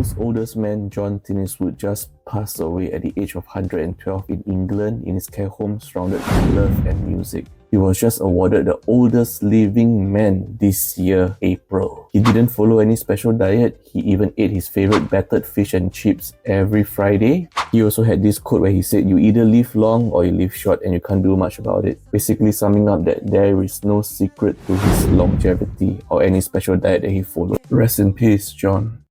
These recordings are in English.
world's oldest man, John Tinniswood, just passed away at the age of 112 in England in his care home surrounded by love and music. He was just awarded the oldest living man this year, April. He didn't follow any special diet. He even ate his favorite battered fish and chips every Friday. He also had this quote where he said, "You either live long or you live short and you can't do much about it." Basically summing up that there is no secret to his longevity or any special diet that he followed. Rest in peace, John.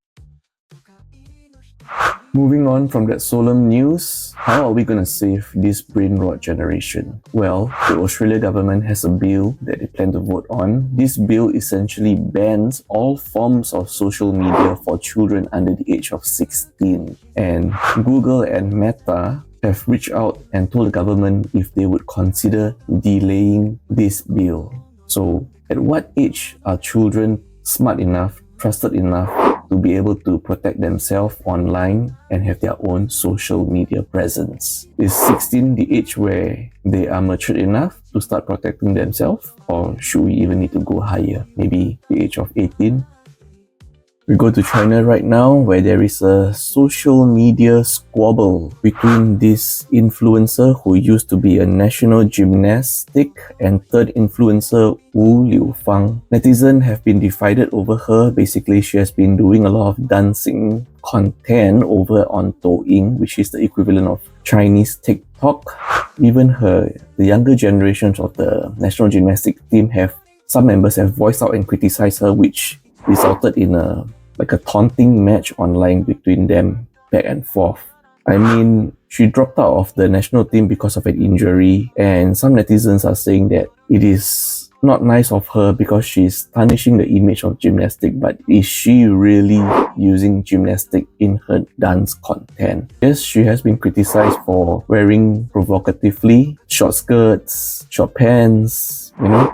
Moving on from that solemn news, how are we going to save this brain rot generation? Well, the Australia government has a bill that they plan to vote on. This bill essentially bans all forms of social media for children under the age of 16. And Google and Meta have reached out and told the government if they would consider delaying this bill. So, at what age are children smart enough, trusted enough to be able to protect themselves online and have their own social media presence? Is 16 the age where they are mature enough to start protecting themselves? Or should we even need to go higher? Maybe the age of 18? We go to China right now, where there is a social media squabble between this influencer who used to be a national gymnastic and third influencer Wu Liufang. Netizens have been divided over her. Basically, she has been doing a lot of dancing content over on Douyin, which is the equivalent of Chinese TikTok. Even the younger generations of the national gymnastic team some members have voiced out and criticized her, which resulted in a taunting match online between them back and forth. I mean, she dropped out of the national team because of an injury, and some netizens are saying that it is not nice of her because she's tarnishing the image of gymnastic, but is she really using gymnastic in her dance content? Yes, she has been criticized for wearing provocatively short skirts, short pants,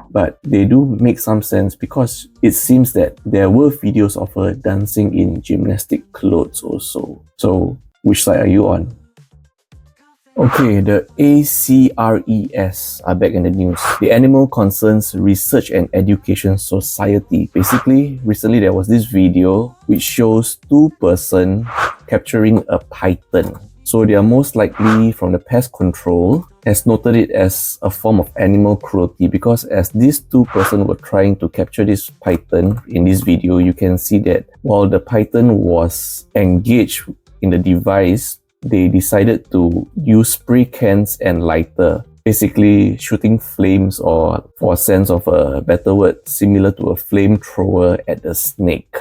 but they do make some sense because it seems that there were videos of her dancing in gymnastic clothes also. So, which side are you on? Okay, the ACRES are back in the news. The Animal Concerns Research and Education Society. Basically, recently there was this video which shows two persons capturing a python. So they are most likely from the pest control, has noted it as a form of animal cruelty because as these two persons were trying to capture this python in this video, you can see that while the python was engaged in the device, they decided to use spray cans and lighter, basically shooting flames, or for a sense of a better word, similar to a flamethrower at the snake,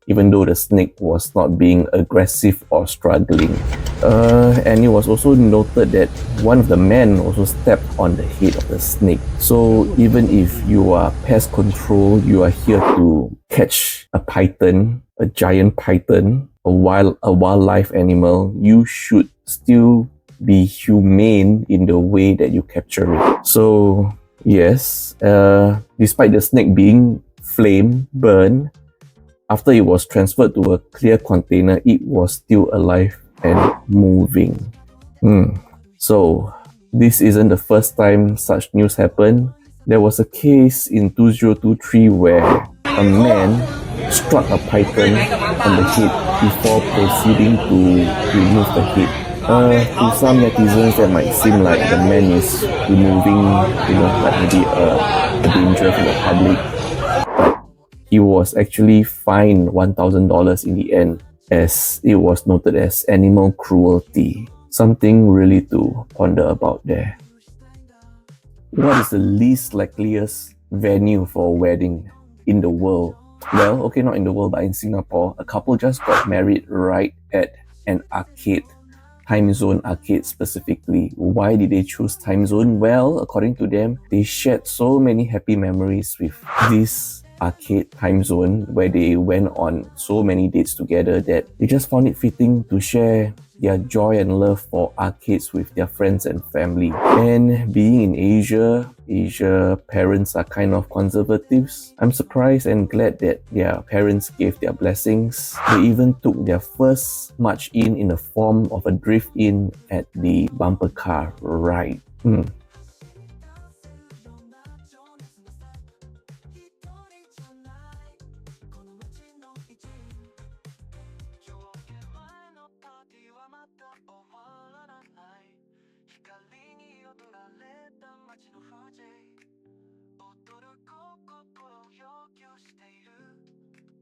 even though the snake was not being aggressive or struggling. And it was also noted that one of the men also stepped on the head of the snake. So even if you are pest control, you are here to catch a python, a giant python, a wildlife animal, you should still be humane in the way that you capture it. So yes, despite the snake being burned, after it was transferred to a clear container, it was still alive and moving. So this isn't the first time such news happened. There was a case in 2023 where a man struck a python on the head before proceeding to remove the head. To some netizens, that might seem like the man is removing, like maybe a danger from the public. But he was actually fined $1,000 in the end, as it was noted as animal cruelty. Something really to ponder about there. What is the least likeliest venue for a wedding in the world? Well, okay, not in the world, but in Singapore, a couple just got married right at an arcade, Timezone arcade specifically. Why did they choose Timezone? Well, according to them, they shared so many happy memories with this arcade Timezone where they went on so many dates together that they just found it fitting to share their joy and love for arcades with their friends and family. And being in Asia parents are kind of conservatives. I'm surprised and glad that their parents gave their blessings. They even took their first march in the form of a drift in at the bumper car ride. 불안했던 마치 너 화제